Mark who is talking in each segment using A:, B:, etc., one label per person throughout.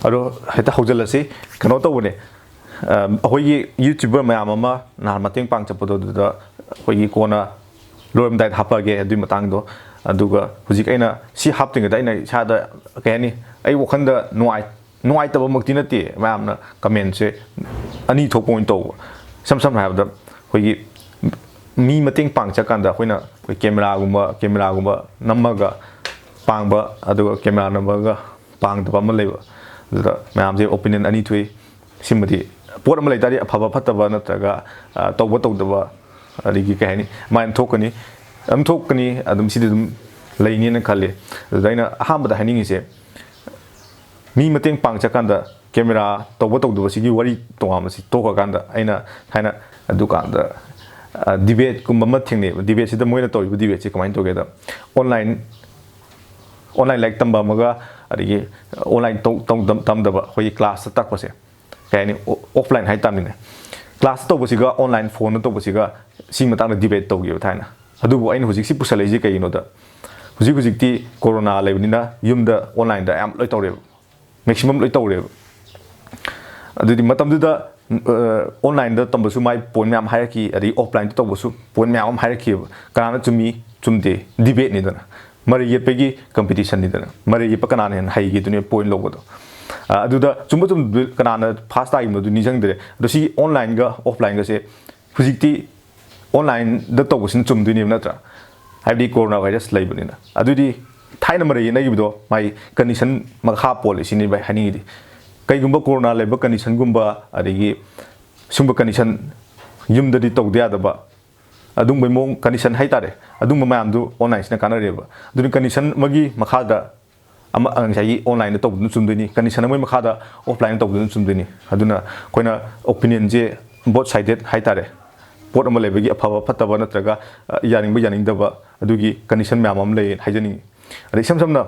A: Ado heta hojala si kano to bune ahoyi YouTuber mayam ama na mating pang chapodo da hoyi kona lorim dai hapage adu matang do aduga hujik aina si hapting da aina chada kani ai wakhanda nuai taba makti na te mayam na comment se ani thok point to sam have da hoyi mi mating pang chakanda hoina hoi camera gumba namaga pangba aduga camera namaga pang da ma leba da mayam je opinion ani thui simadi pot am lai tari aphaba phataba natraga tawba tawdaba adigi kahani main thokani adum sidi dum laini na khale daina ahamba da haningi se mi mateng pang chakanda camera tawba tawdaba sigi wari tongama si toka kanda aina haina adukanda debate kumba ma thingne debate sida moina toy debate se kamain togeda online like tamba maga adigi online tamdaba hoi class tak pase kayani offline hai tamine class to bosiga online phone to bosiga sing matang debate to gi thaina adubu ain hujik si pusalai ji kai no da hujik ti corona lebnina yumda online da am loi tawre maximum loi tawre adudi matam da online da tambasu mai pon myam hierarchy adi offline to bosu pon myam hierarchy kana chumi chumde debate ni da mari yepegi competition ni da mari yepakana ne hai gi dune point logo aduda chumba kanana fast time du ni jang de do si online ga offline ga se hujikti online da to sin chum du ni natra haibdi coronavirus laibani na adudi thaina mari na gi do mai condition makha policy ni bai hani di kai gumba corona laiba condition gumba adigi sumba condition yum da di to dia da ba adung bai mong condition hai tare adung ma am du online sina kana reba du condition magi makha da ama angai online to dun sumdini condition mai makha offline to dun sumdini aduna koina opinion je both sided hai tare pot am lebegi aphaba phataba natraga yaning daba adugi condition myam am le haijani ade samna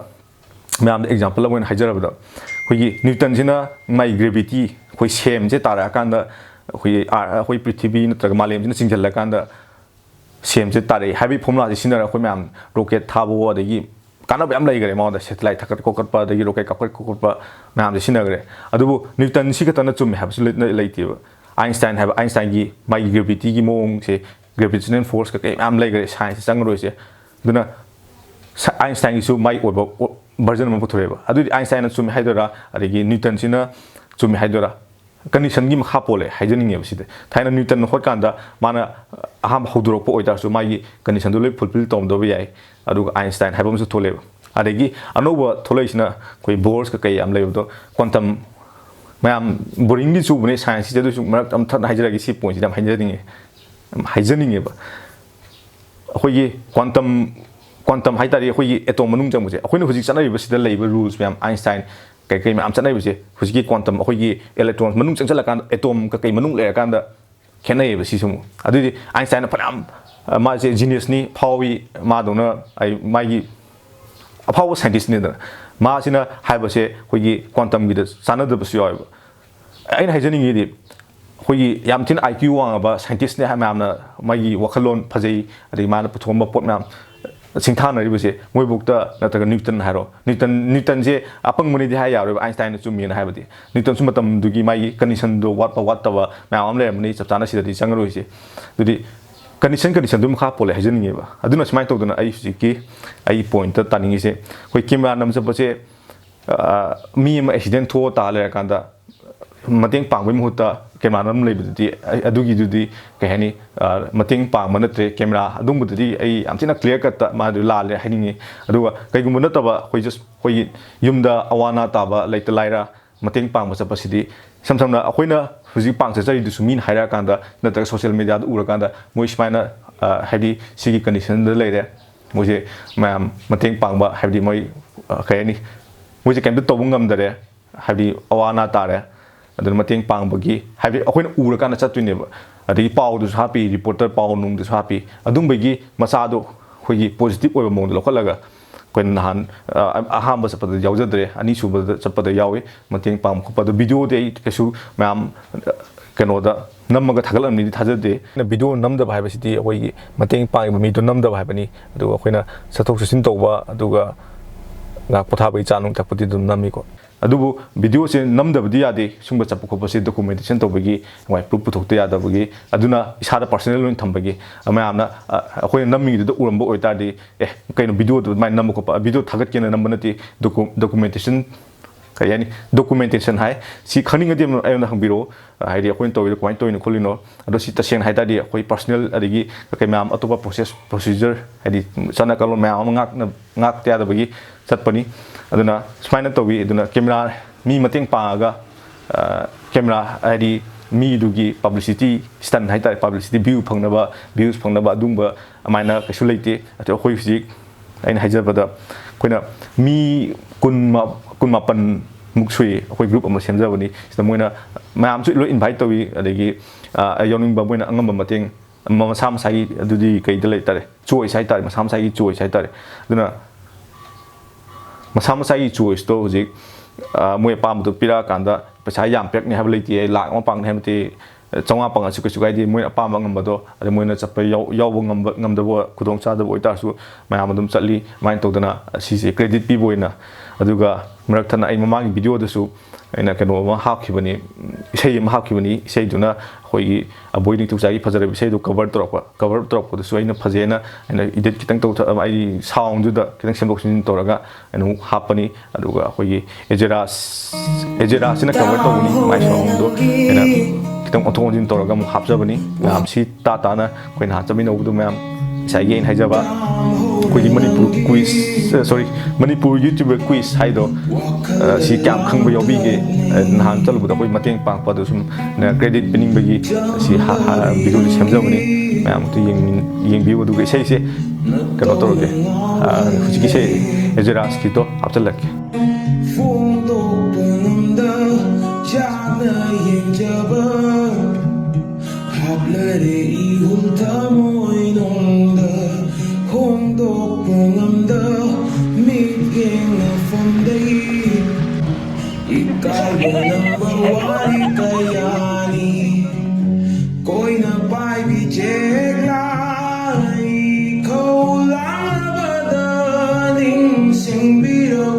A: myam example amon haijarabda hoyi newton jina mai gravity hoi sem je tara kanda hoi prithvi natraga malem jina singjalla kanda sem je tare habi formula je sinara hoi myam rocket thabo adegi kana bayam lai gare maoda satellite thakat kokat pa dagi rocket kapat kokat pa myam je sinagre adubu newton sikatana chum have leitiba Einstein have Einstein gi mai gravity gi mong se gravitational force ka kai am lai gare science sang roi se duna Einstein gi su mai obo version ma puthoreba adu Einstein na chum haidora adigi newton sina chum haidora condition gi makha pole haijaning ne bside thaina newton hot kanda mana aham hodurok po oita su mai condition do le fulfill tom do bi ai adu Einstein habam su tholeba adigi anoba tholaisina koi Bohr ka kai am lai do quantum mayam boring di chu bune science je do chu marak am thad haijara gi si point jam haijaning ba khoi quantum haitari khoi atom manung jang buje khoi no hujik chanai ba sida leiba rules mayam Einstein kai am chanai buje hujiki quantum khoi gi electrons manung changchala kan atom ka kai manung le kan da khenai ba si sumu adu Einstein phanam ma je genius ni phawi ma dona ai mai gi apaw scientist ni da ma sina haiba se khoi gi quantum gi da sana da bsu yoy aina haijaning gi ꯑꯩꯈꯣꯏꯒꯤ ꯌꯥꯝ ꯊꯤꯅ IQ ꯋꯥꯡꯉꯕ ꯁꯥꯏꯟꯇꯤꯁꯅꯦ ꯍꯥꯏ ꯃꯌꯥꯝꯅ ꯃꯥꯒꯤ ꯋꯥꯈꯜꯂꯣꯟ ꯐꯖꯩ ꯑꯗꯒꯤ ꯃꯥꯅ ꯄꯨꯊꯣꯛꯑꯝꯕ ꯄꯣꯠ ꯃꯌꯥꯝ ꯁꯤꯡꯊꯥꯅꯔꯤꯕꯁꯦ ꯃꯣꯏꯕꯨꯛꯇ ꯅꯠꯇ꯭ꯔꯒ ꯅ꯭ꯌꯨꯇꯟ ꯍꯥꯏꯔꯣ ꯅ꯭ꯌꯨꯇꯟꯁꯦ ꯑꯄꯪꯕꯅꯤꯗꯤ ꯍꯥꯏ ꯌꯥꯔꯣꯏꯕ ꯑꯥꯏꯟꯁꯇꯥꯏꯟꯅ ꯆꯨꯝꯃꯦꯅ ꯍꯥꯏꯕꯗꯤ ꯅ꯭ꯌꯨꯇꯟꯁꯨ ꯃꯇꯝꯗꯨꯒꯤ ꯃꯥꯒꯤ ꯀꯟꯗꯤꯁꯟꯗꯣ ꯋꯥꯠꯄ ꯋꯥꯠꯇꯕ ꯃꯌꯥꯝ ꯑꯃ ꯂꯩꯔꯝꯕꯅꯤ ꯆꯞ ꯆꯥꯅ ꯁꯤꯗꯗꯤ ꯆꯪꯉꯔꯣꯏꯁꯦ ꯑꯗꯨꯗꯤ ꯀꯟꯗꯤꯁꯟꯗꯨ ꯃꯈꯥ ꯄꯣꯜꯂꯦ ꯍꯥꯏꯖꯅꯤꯡꯉꯦꯕ ꯑꯗꯨꯅ ꯁꯨꯃꯥꯏꯅ ꯇꯧꯗꯅ ꯑꯩ ꯍꯧꯖꯤꯛꯀꯤ ꯑꯩ ꯄꯣꯏꯟꯠꯇ ꯇꯥꯅꯤꯡꯉꯤꯁꯦ ꯑꯩꯈꯣꯏ ꯀꯦꯃꯦꯔꯥ ꯅꯝ ꯆꯠꯄꯁꯦ ꯃꯤ ꯑꯃ ꯑꯦꯛꯁꯤꯗꯦꯟ ꯊꯣꯛꯑ ꯇꯥ ꯂꯩꯔꯀꯥꯟꯗ ꯃꯇꯦꯡ ꯄꯥꯡꯕꯒꯤ ꯃꯍꯨꯠꯇ ꯀꯦꯃꯦꯔꯥ ꯑꯃ ꯂꯩꯕꯗꯨꯗꯤ ꯑꯗꯨꯒꯤꯗꯨꯗꯤ ꯀꯩ ꯍꯥꯏꯅꯤ ꯃꯇꯦꯡ ꯄꯥꯡꯕ ꯅꯠꯇ꯭ꯔꯦ ꯀꯦꯃꯦꯔꯥ ꯑꯗꯨꯝꯕꯗꯨꯗꯤ ꯑꯩ ꯌꯥꯝ ꯊꯤꯅ ꯀ꯭ꯂꯤꯌꯔ ꯀꯠꯇ ꯃꯥꯗꯨ ꯂꯥꯜꯂꯦ ꯍꯥꯏꯅꯤꯡꯉꯤ ꯑꯗꯨꯒ ꯀꯩꯒꯨꯝꯕ ꯅꯠꯇꯕ ꯑꯩꯈꯣꯏ ꯖꯁ ꯑꯩꯈꯣꯏꯒꯤ ꯌꯨꯝꯗ ꯑꯋꯥ ꯑꯅꯥ ꯇꯥꯕ ꯂꯩꯇ ꯂꯥꯏꯔ ꯃꯇꯦꯡ ꯄꯥꯡꯕ ꯆꯠꯄꯁꯤꯗꯤ ꯏꯁꯝ ꯁꯝꯅ ꯑꯩꯈꯣꯏꯅ ꯍꯧꯖꯤꯛ ꯄꯥꯡꯖꯔꯤꯗꯨꯁꯨ ꯃꯤꯅ ꯍꯥꯏꯔꯛꯑꯀꯥꯟꯗ ꯅꯠꯇ꯭ꯔꯒ ꯁꯣꯁꯤꯌꯦꯜ ꯃꯦꯗꯤꯌꯥꯗ ꯎꯔꯀꯥꯟꯗ ꯃꯣꯏ ꯁꯨꯃꯥꯏꯅ ꯍꯥꯏꯗꯤ ꯁꯤꯒꯤ ꯀꯟꯗꯤꯁꯟꯗ ꯂꯩꯔꯦ ꯃꯣꯏꯁꯦ ꯃꯌꯥꯝ ꯃꯇꯦꯡ ꯄꯥꯡꯕ ꯍꯥꯏꯕꯗꯤ ꯃꯣꯏ ꯀꯩ ꯍꯥꯏꯅꯤ ꯃꯣꯏꯁꯦ ꯀꯩꯝꯇ ꯇꯧꯕ ꯉꯝꯗꯔꯦ ꯍꯥꯏꯕꯗꯤ ꯑꯋꯥ ꯑꯅꯥ ꯇꯥꯔꯦ ꯑꯗꯨꯅ ꯃꯇꯦꯡ ꯄꯥꯡꯕꯒꯤ ꯍꯥꯏꯕꯗꯤ ꯑꯩꯈꯣꯏꯅ ꯎꯔꯀꯥꯟꯗ ꯆꯠꯇꯣꯏꯅꯦꯕ ꯑꯗꯒꯤ ꯄꯥꯎꯗꯨꯁꯨ ꯍꯥꯞꯄꯤ ꯔꯤꯄꯣꯔꯇꯔ ꯄꯥꯎ ꯅꯨꯡꯗꯨꯁꯨ ꯍꯥꯞꯄꯤ ꯑꯗꯨꯝꯕꯒꯤ ꯃꯆꯥꯗꯣ ꯑꯩꯈꯣꯏꯒꯤ ꯄꯣꯖꯤꯇꯤꯕ ꯑꯣꯏꯕ ꯃꯑꯣꯡꯗ ꯂꯧꯈꯠꯂꯒ ꯑꯩꯈꯣꯏꯅ ꯅꯍꯥꯟ ꯑꯍꯥꯟꯕ ꯆꯠꯄꯗ ꯌꯥꯎꯖꯗ꯭ꯔꯦ ꯑꯅꯤꯁꯨꯕꯗ ꯆꯠꯄꯗ ꯌꯥꯎꯏ ꯃꯇꯦꯡ ꯄꯥꯡꯕ ꯈꯣꯠꯄ ꯑꯗꯣ ꯚꯤꯗꯤꯑꯣꯗꯤ ꯑꯩ ꯀꯩꯁꯨ ꯃꯌꯥꯝ ꯀꯩꯅꯣꯗ ꯅꯝꯃꯒ ꯊꯥꯒꯠꯂꯝꯅꯤꯗꯤ ꯊꯥꯖꯗꯦ ꯚꯤꯗꯤꯑꯣ ꯅꯝꯗꯕ ꯍꯥꯏꯕꯁꯤꯗꯤ ꯑꯩꯈꯣꯏꯒꯤ ꯃꯇꯦꯡ ꯄꯥꯡꯉꯤꯕ ꯃꯤꯗꯣ ꯅꯝꯗꯕ ꯍꯥꯏꯕꯅꯤ ꯑꯗꯨꯒ ꯑꯩꯈꯣꯏꯅ ꯆꯠꯊꯣꯛ ꯆꯠꯁꯤꯟ ꯇꯧꯕ ꯑꯗꯨꯒ ꯉꯥꯛ ꯄꯣꯊꯥꯕꯒꯤ ꯆꯥ ꯅꯨꯡ ꯊꯛꯄꯗꯤ ꯑꯗꯨꯝ ꯅꯝꯃꯤꯀꯣ ꯑꯗꯨꯕꯨ ꯚꯤꯗꯤꯑꯣꯁꯦ ꯅꯝꯗꯕꯗꯤ ꯌꯥꯗꯦ ꯁꯨꯝꯕ ꯆꯠꯄ ꯈꯣꯠꯄꯁꯦ ꯗꯣꯀꯨꯃꯦꯟꯇꯦꯁꯟ ꯇꯧꯕꯒꯤ ꯃꯣꯏ ꯄ꯭ꯔꯨꯐ ꯄꯨꯊꯣꯛꯇ ꯌꯥꯗꯕꯒꯤ ꯑꯗꯨꯅ ꯏꯁꯥꯗ ꯄꯔꯁꯣꯅꯦꯜ ꯑꯣꯏꯅ ꯊꯝꯕꯒꯤ ꯃꯌꯥꯝꯅ ꯑꯩꯈꯣꯏꯅ ꯅꯝꯃꯤꯗꯨꯗ ꯎꯔꯝꯕ ꯑꯣꯏꯇꯥꯔꯗꯤ ꯀꯩꯅꯣ ꯚꯤꯗꯤꯑꯣꯗꯨ ꯑꯗꯨꯃꯥꯏꯅ ꯅꯝꯕ ꯈꯣꯠꯄ ꯚꯤꯗꯤꯑꯣ ꯊꯥꯒꯠꯀꯦꯅ ꯅꯝꯕ ꯅꯠꯇꯦ ꯗꯣꯀꯨꯃꯦꯟꯇꯦꯁꯟ ꯀꯩ ꯍꯥꯏꯅꯤ ꯗꯣꯀꯨꯃꯦꯟꯇꯦꯁꯟ ꯍꯥꯏ ꯁꯤ ꯈꯪꯅꯤꯡꯉꯗꯤ ꯑꯩꯉꯣꯟꯗ ꯍꯪꯕꯤꯔꯛꯑꯣ ꯍꯥꯏꯗꯤ ꯑꯩꯈꯣꯏꯅ ꯇꯧꯔꯤꯗꯣ ꯀꯃꯥꯏꯅ ꯇꯧꯔꯤꯅꯣ ꯈꯣꯠꯂꯤꯅꯣ ꯑꯗꯣ ꯁꯤ ꯇꯁꯦꯡꯅ ꯍꯥꯏ ꯇꯥꯔꯗꯤ ꯑꯩꯈꯣꯏ ꯄꯔꯁꯣꯅꯦल ꯑꯗꯒꯤ ꯀꯩ ꯃꯌꯥꯝ ꯑꯇꯣꯞꯄ ꯄ꯭ꯔꯣꯁꯤꯖꯔ ꯍꯥꯏꯗꯤ ꯆꯠꯅ ꯀꯥꯡꯂꯣꯟ ꯃꯌꯥꯝ ꯑꯃ ꯉꯥꯛꯇ ꯌꯥꯗꯕꯒꯤ ꯆꯠꯄꯅꯤ ꯑꯗꯨꯅ ꯁꯨꯃꯥꯏꯅ ꯇꯧꯋꯤ ꯑꯗꯨꯅ ꯀꯦꯃꯦꯔꯥ ꯃꯤ ꯃꯇꯦꯡ ꯄꯥꯡꯉꯒ ꯀꯦꯃꯦꯔꯥ ꯍꯥꯏꯗꯤ ꯃꯤꯗꯨꯒꯤ ꯄꯕ꯭ꯂꯤꯁꯤꯇꯤ ꯁ꯭ꯇꯟ ꯍꯥꯏꯇꯥꯔꯦ ꯄꯕ꯭ꯂꯤꯁꯤꯇꯤ ꯚ꯭ꯌꯨꯁ ꯐꯪꯅꯕ ꯑꯗꯨꯝꯕ ꯑꯗꯨꯃꯥꯏꯅ ꯀꯩꯁꯨ ꯂꯩꯇꯦ ꯑꯗꯣ ꯑꯩꯈꯣꯏ ꯍꯧꯖꯤꯛ ꯑꯩꯅ ꯍꯥꯏꯖꯕꯗ ꯑꯩꯈꯣꯏꯅ ꯃꯤ 19 ꯁꯨꯏ ꯑꯩꯈꯣꯏ ꯒ꯭ꯔꯨꯞ ꯑꯃ ꯁꯦꯝꯖꯕꯅꯤ ꯁꯤꯗ ꯃꯣꯏꯅ ꯃꯌꯥꯝꯁꯨ ꯂꯣꯏ ꯏꯟꯚꯥꯏꯠ ꯇꯧꯏ ꯑꯗꯒꯤ ꯌꯥꯎꯅꯤꯡꯕ ꯃꯣꯏꯅ ꯑꯉꯝꯕ ꯃꯇꯦꯡ ꯃꯁꯥ ꯃꯁꯥꯒꯤ ꯑꯗꯨꯗꯤ ꯀꯩꯗ ꯂꯩꯇꯥꯔꯦ ꯆꯣꯏꯁ ꯍꯥꯏꯇꯥꯔꯦ ꯃꯁꯥ ꯃꯁꯥꯒꯤ ꯆꯣꯏꯁ ꯍꯥꯏꯇꯥꯔꯦ ꯑꯗꯨꯅ ꯃꯁꯥ ꯃꯁꯥꯒꯤ ꯆꯣꯏꯁꯇꯣ ꯍꯧꯖꯤꯛ ꯃꯣꯏ ꯑꯄꯥꯝꯕꯗꯣ ꯄꯤꯔꯛꯑꯀꯥꯟꯗ ꯄꯩꯁꯥ ꯌꯥꯝ ꯄꯤꯔꯛꯅꯤ ꯍꯥꯏꯕ ꯂꯩꯇꯦ ꯂꯥꯛ ꯑꯃ ꯄꯥꯡꯅꯤ ꯍꯥꯏꯕ ꯅꯠꯇꯦ 500 ꯄꯥꯡꯉꯁꯨ ꯀꯩꯁꯨ ꯀꯥꯏꯗꯦ ꯃꯣꯏꯅ ꯑꯄꯥꯝꯕ ꯉꯝꯕꯗꯣ ꯑꯗ ꯃꯣꯏꯅ ꯆꯠꯄ ꯌꯥꯎꯕ ꯉꯝꯗꯕ ꯈꯨꯗꯣꯡꯆꯥꯗꯕ ꯑꯣꯏꯇꯥꯔꯁꯨ ꯃꯌꯥꯝ ꯑꯗꯨꯝ ꯆꯠꯂꯤ ꯑꯗꯨꯃꯥꯏꯅ ꯇꯧꯗꯅ ꯁꯤꯁꯦ ꯀ꯭ꯔꯦꯗꯤꯠ ꯄꯤꯕ ꯑꯣꯏꯅ ꯑꯗꯨꯒ ꯃꯔꯛꯊꯠꯅ ꯑꯩ ꯃꯃꯥꯡꯒꯤ ꯚꯤꯗꯤꯑꯣꯗꯁꯨ ꯑꯩꯅ ꯀꯩꯅꯣ ꯑꯃ ꯍꯥꯞꯈꯤꯕꯅꯤ ꯏꯁꯩ ꯑꯃ ꯍꯥꯞꯈꯤꯕꯅꯤ ꯏꯁꯩꯗꯨꯅ ꯑꯩꯈꯣꯏꯒꯤ ꯑꯕꯣꯏ ꯅꯤꯡꯊꯧꯆꯥꯒꯤ ꯐꯖꯔꯕ ꯏꯁꯩꯗꯨ ꯀꯚꯔ ꯇꯧꯔꯛꯄꯗꯁꯨ ꯑꯩꯅ ꯐꯖꯩꯅ ꯑꯩꯅ ꯏꯗꯤꯠ ꯈꯤꯇꯪ ꯑꯩ ꯁꯥꯎꯟꯗꯨꯗ ꯈꯤꯇꯪ ꯁꯦꯝꯗꯣꯛ ꯁꯦꯝꯖꯤन ꯇꯧꯔꯒ ꯑꯩꯅ ꯑꯃꯨꯛ ꯍꯥꯞꯄꯅꯤ ꯑꯗꯨꯒ ꯑꯩꯈꯣꯏꯒꯤ ꯑꯦꯖꯦꯔꯥꯁꯤꯅ ꯀꯚꯔ ꯇꯧꯕꯅꯤ ꯃꯥꯏ ꯁꯥꯎꯟꯗꯣ ꯑꯩꯅ खितंग ओंथों ओंजिन तौरगा मु हापजबनी मैम सी ताताना कोई ना चमिनौबदु मैम साइगे इन हाइजबा कोई Manipur quiz sorry Manipur YouTuber quiz हाइदो सी क्याम खंगबो योबिगे नहान चलबदा कोई मतेंग पांगपदो सुम क्रेडिट पिनिंग बगी सी वीडियो सेमजबनी मैम तो येंबिबो दुगे सेसे कनो तौरगे हुजिगी से एजरास की तो हापचलके Hablare ihum tamoy nongda Hongdo pangamda Migeng afamday Ikaw number one kayani Koy na pai bijegla Ikaw lang badaling singbiro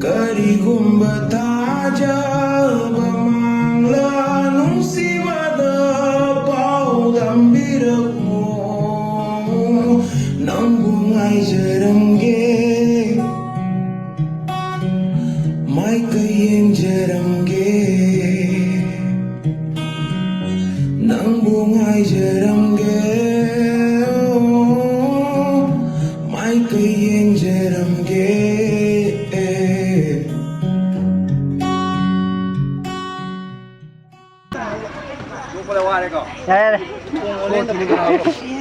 A: Karigumba taja
B: Đây đây.